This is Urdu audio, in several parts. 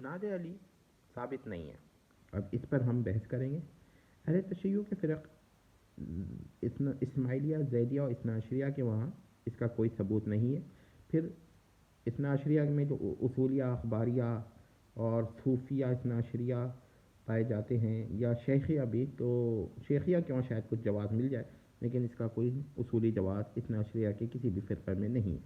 ناد علی ثابت نہیں ہے. اب اس پر ہم بحث کریں گے. اہل تشیع کے فرق اسماعیلیہ، زیدیہ اور اثنا عشریہ کے وہاں اس کا کوئی ثبوت نہیں ہے. پھر اثنا عشریہ میں جو اصولیہ، اخباریہ اور صوفیہ اثنا عشریہ پائے جاتے ہیں، یا شیخیہ بھی، تو شیخیہ کے وہاں شاید کچھ جواز مل جائے، لیکن اس کا کوئی اصولی جواز اثنا عشریہ کے کسی بھی فرقے میں نہیں ہے.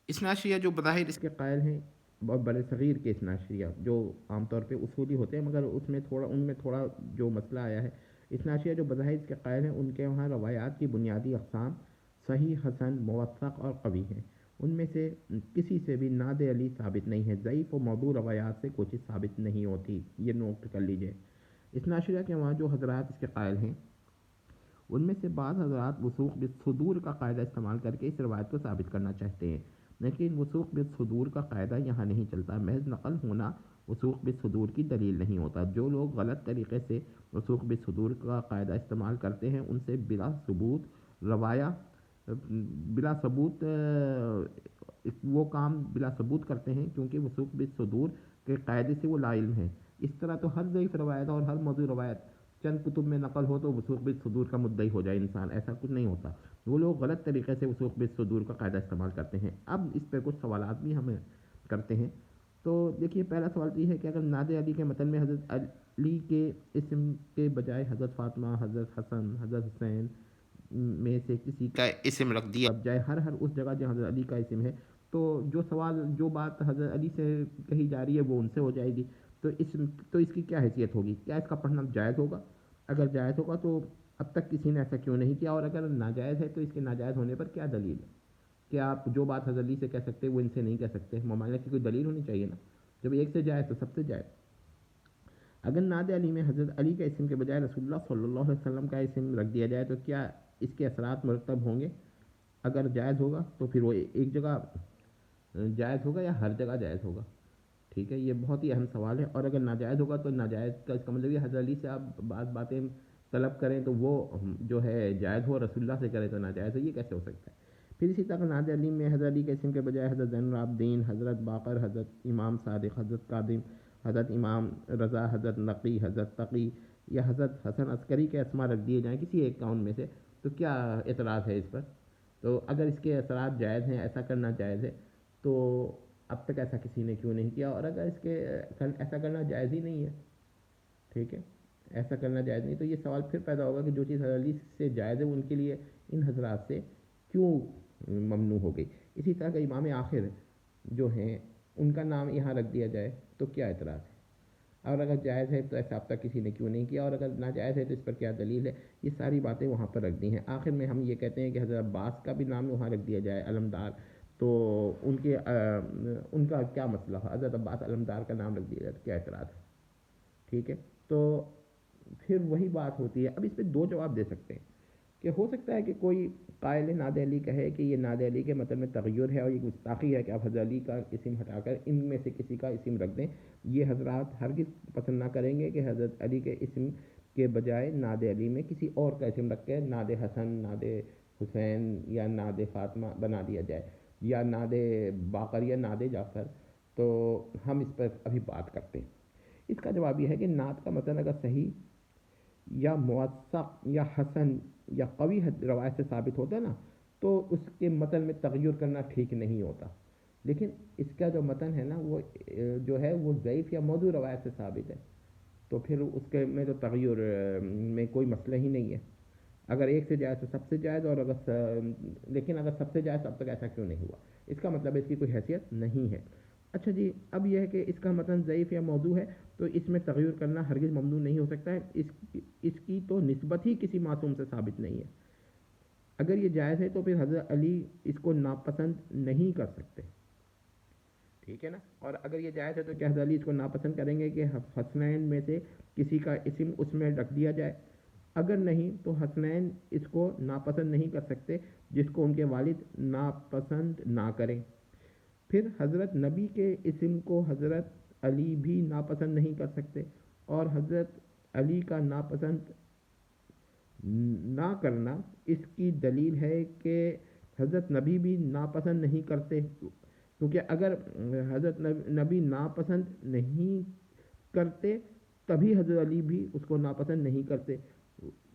اثنا عشریہ جو بظاہر اس کے قائل ہیں، اور بر صغیر کے اثنا عشریہ جو عام طور پہ اصولی ہوتے ہیں، مگر ان میں تھوڑا جو مسئلہ آیا ہے. اثنا عشریہ جو بظاہر اس کے قائل ہیں، ان کے وہاں روایات کی بنیادی اقسام صحیح، حسن، موثق اور قوی ہیں. ان میں سے کسی سے بھی ناد علی ثابت نہیں ہے. ضعیف و موضوع روایات سے کوئی چیز ثابت نہیں ہوتی، یہ نوٹ کر لیجئے. اثنا عشریہ کے وہاں جو حضرات اس کے قائل ہیں، ان میں سے بعض حضرات وثوق بالصدور کا قاعدہ استعمال کر کے اس روایت کو ثابت کرنا چاہتے ہیں، لیکن وثوق بالصدور کا قاعدہ یہاں نہیں چلتا. محض نقل ہونا وثوق بالصدور کی دلیل نہیں ہوتا. جو لوگ غلط طریقے سے وثوق بالصدور کا قاعدہ استعمال کرتے ہیں، ان سے بلا ثبوت وہ کام بلا ثبوت کرتے ہیں، کیونکہ وثوق بالصدور کے قاعدے سے وہ لا علم ہیں. اس طرح تو ہر ضعیف روایت اور ہر موضوع روایت چند کتب میں نقل ہو تو وثوق بالصدور کا مدعی ہو جائے انسان، ایسا کچھ نہیں ہوتا. وہ لوگ غلط طریقے سے وثوق بالصدور کا قاعدہ استعمال کرتے ہیں. اب اس پہ کچھ سوالات بھی ہمیں کرتے ہیں. تو دیکھیے، پہلا سوال تو یہ ہے کہ اگر ناد علی کے متن میں حضرت علی کے اسم کے بجائے حضرت فاطمہ، حضرت حسن، حضرت حسین میں سے کسی کا اسم رکھ دیا جائے ہر اس جگہ جہاں حضرت علی کا اسم ہے، تو جو بات حضرت علی سے کہی جا رہی ہے وہ ان سے ہو جائے گی. تو اس کی کیا حیثیت ہوگی؟ کیا اس کا پڑھنا جائز ہوگا؟ اگر جائز ہوگا تو اب تک کسی نے ایسا کیوں نہیں کیا؟ اور اگر ناجائز ہے تو اس کے ناجائز ہونے پر کیا دلیل ہے کہ آپ جو بات حضرت علی سے کہہ سکتے وہ ان سے نہیں کہہ سکتے؟ ممانعہ کی کوئی دلیل ہونی چاہیے نا. جب ایک سے جائز تو سب سے جائز. اگر ناد علی میں حضرت علی کے اسم کے بجائے رسول اللہ صلی اللہ علیہ وسلم کا اسم رکھ دیا جائے تو کیا اس کے اثرات مرتب ہوں گے؟ اگر جائز ہوگا تو پھر وہ ایک جگہ جائز ہوگا یا ہر جگہ جائز ہوگا؟ ٹھیک ہے، یہ بہت ہی اہم سوال ہے. اور اگر ناجائز ہوگا تو ناجائز کا اس کا مطلب یہ حضرت علی سے آپ باتیں طلب کریں تو وہ جو ہے جائز ہو، رسول اللہ سے کریں تو ناجائز ہے، یہ کیسے ہو سکتا ہے؟ پھر اسی طرح ناد علی میں حضرت علی کے اسم کے بجائے حضرت زین العابدین، حضرت باقر، حضرت امام صادق، حضرت کاظم، حضرت امام رضا، حضرت نقی، حضرت تقی یا حضرت حسن عسکری کے اسما رکھ دیے جائیں کسی ایک کاؤن میں سے، تو کیا اعتراض ہے اس پر؟ تو اگر اس کے اثرات جائز ہیں، ایسا کرنا جائز ہے، تو اب تک ایسا کسی نے کیوں نہیں کیا؟ اور اگر ایسا کرنا جائز ہی نہیں ہے، ٹھیک ہے، ایسا کرنا جائز نہیں، تو یہ سوال پھر پیدا ہوگا کہ جو چیز حضرت علی سے جائز ہے وہ ان کے لیے ان حضرات سے کیوں ممنوع ہو گئی؟ اسی طرح کہ امام آخر جو ہیں ان کا نام یہاں رکھ دیا جائے تو کیا اعتراض ہے؟ اور اگر جائز ہے تو ایسا اب تک کسی نے کیوں نہیں کیا؟ اور اگر ناجائز ہے تو اس پر کیا دلیل ہے؟ یہ ساری باتیں وہاں پر رکھ دی ہیں. آخر میں ہم یہ کہتے ہیں کہ حضرت عباس کا بھی نام وہاں رکھ دیا جائے، علمدار. تو ان کا کیا مسئلہ ہے؟ حضرت عباس علمدار کا نام رکھ دیا جائے تو کیا اعتراض ہے؟ ٹھیک ہے. تو پھر وہی بات ہوتی ہے. اب اس پہ دو جواب دے سکتے ہیں کہ ہو سکتا ہے کہ کوئی قائل ناد علی کہے کہ یہ ناد علی کے مطلب میں تغیر ہے اور یہ گستاخی ہے کہ آپ حضرت علی کا اسم ہٹا کر ان میں سے کسی کا اسم رکھ دیں. یہ حضرات ہرگز پسند نہ کریں گے کہ حضرت علی کے اسم کے بجائے ناد علی میں کسی اور کا اسم رکھ کے ناد حسن، ناد حسین یا ناد فاطمہ بنا دیا جائے، یا ناد باقر یا ناد جعفر. تو ہم اس پر ابھی بات کرتے ہیں. اس کا جواب یہ ہے کہ نعت کا متن اگر صحیح یا موثق یا حسن یا قوی روایت سے ثابت ہوتا ہے نا، تو اس کے متن میں تغیر کرنا ٹھیک نہیں ہوتا. لیکن اس کا جو متن ہے نا وہ جو ہے وہ ضعیف یا موضوع روایت سے ثابت ہے، تو پھر اس کے میں تو تغیر میں کوئی مسئلہ ہی نہیں ہے. اگر ایک سے جائز تو سب سے جائز، اور لیکن اگر سب سے جائز تو اب تک ایسا کیوں نہیں ہوا؟ اس کا مطلب اس کی کوئی حیثیت نہیں ہے. اچھا جی، اب یہ ہے کہ اس کا متن ضعیف یا موضوع ہے تو اس میں تغیر کرنا ہرگز ممنوع نہیں ہو سکتا ہے. اس کی تو نسبت ہی کسی معصوم سے ثابت نہیں ہے. اگر یہ جائز ہے تو پھر حضرت علی اس کو ناپسند نہیں کر سکتے، ٹھیک ہے نا. اور اگر یہ جائز ہے تو کیا حضرت علی اس کو ناپسند کریں گے کہ حسنین میں سے کسی کا اسم اس میں رکھ دیا جائے؟ اگر نہیں تو حسنین اس کو ناپسند نہیں کر سکتے جس کو ان کے والد ناپسند نہ کریں. پھر حضرت نبی کے اسم کو حضرت علی بھی ناپسند نہیں کر سکتے، اور حضرت علی کا ناپسند نہ کرنا اس کی دلیل ہے کہ حضرت نبی بھی ناپسند نہیں کرتے. کیونکہ اگر حضرت نبی ناپسند نہیں کرتے تبھی حضرت علی بھی اس کو ناپسند نہیں کرتے.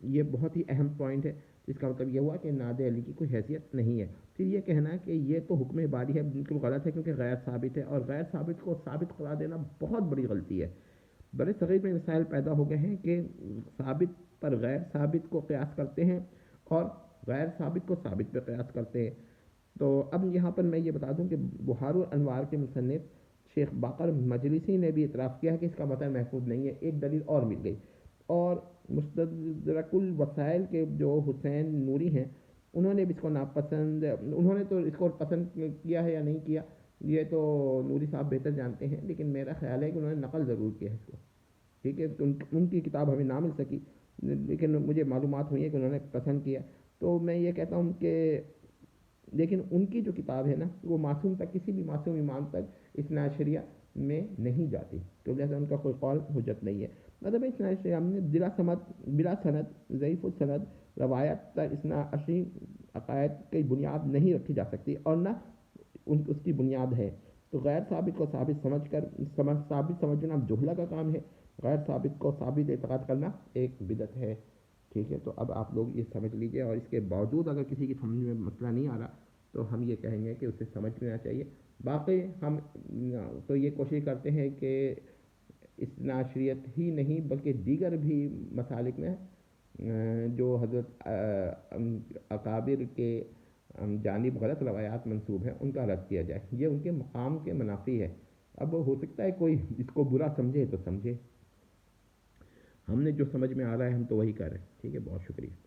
یہ بہت ہی اہم پوائنٹ ہے. اس کا مطلب یہ ہوا کہ ناد علی کی کوئی حیثیت نہیں ہے. پھر یہ کہنا ہے کہ یہ تو حکم باری ہے بالکل غلط ہے کیونکہ غیر ثابت ہے، اور غیر ثابت کو ثابت قرار دینا بہت بڑی غلطی ہے. بڑے صغیر میں مسائل پیدا ہو گئے ہیں کہ ثابت پر غیر ثابت کو قیاس کرتے ہیں اور غیر ثابت کو ثابت پہ قیاس کرتے ہیں. تو اب یہاں پر میں یہ بتا دوں کہ بہار الانوار کے مصنف شیخ باقر مجلسی نے بھی اعتراف کیا ہے کہ اس کا متن محفوظ نہیں ہے. ایک دلیل اور مل گئی. اور مستدرک الوسائل کے جو حسین نوری ہیں انہوں نے بھی اس کو ناپسند، انہوں نے تو اس کو پسند کیا ہے یا نہیں کیا یہ تو نوری صاحب بہتر جانتے ہیں، لیکن میرا خیال ہے کہ انہوں نے نقل ضرور کیا ہے اس کو. ٹھیک ہے، ان کی کتاب ہمیں نہ مل سکی لیکن مجھے معلومات ہوئی ہے کہ انہوں نے پسند کیا. تو میں یہ کہتا ہوں کہ لیکن ان کی جو کتاب ہے نا وہ معصوم تک، کسی بھی معصوم امام تک اثنا عشریہ میں نہیں جاتی، تو لہٰذا ان کا کوئی قول حجت نہیں ہے. مطلب اثنا عشریہ میں بلا سند ضعیف السند روایت پر اثنا عشری عقائد کی بنیاد نہیں رکھی جا سکتی اور نہ اس کی بنیاد ہے. تو غیر ثابت کو ثابت ثابت سمجھنا جہلہ کا کام ہے، غیر ثابت کو ثابت اعتقاد کرنا ایک بدعت ہے. ٹھیک ہے، تو اب آپ لوگ یہ سمجھ لیجئے، اور اس کے باوجود اگر کسی کی سمجھ میں مسئلہ نہیں آ رہا تو ہم یہ کہیں گے کہ اسے سمجھ لینا چاہیے. باقی ہم تو یہ کوشش کرتے ہیں کہ اثنا عشریت ہی نہیں بلکہ دیگر بھی مسالک میں جو حضرت اکابر کے جانب غلط روایات منسوب ہیں ان کا رد کیا جائے. یہ ان کے مقام کے منافی ہے. اب ہو سکتا ہے کوئی اس کو برا سمجھے تو سمجھے، ہم نے جو سمجھ میں آ رہا ہے ہم تو وہی کر رہے ہیں. ٹھیک ہے، بہت شکریہ.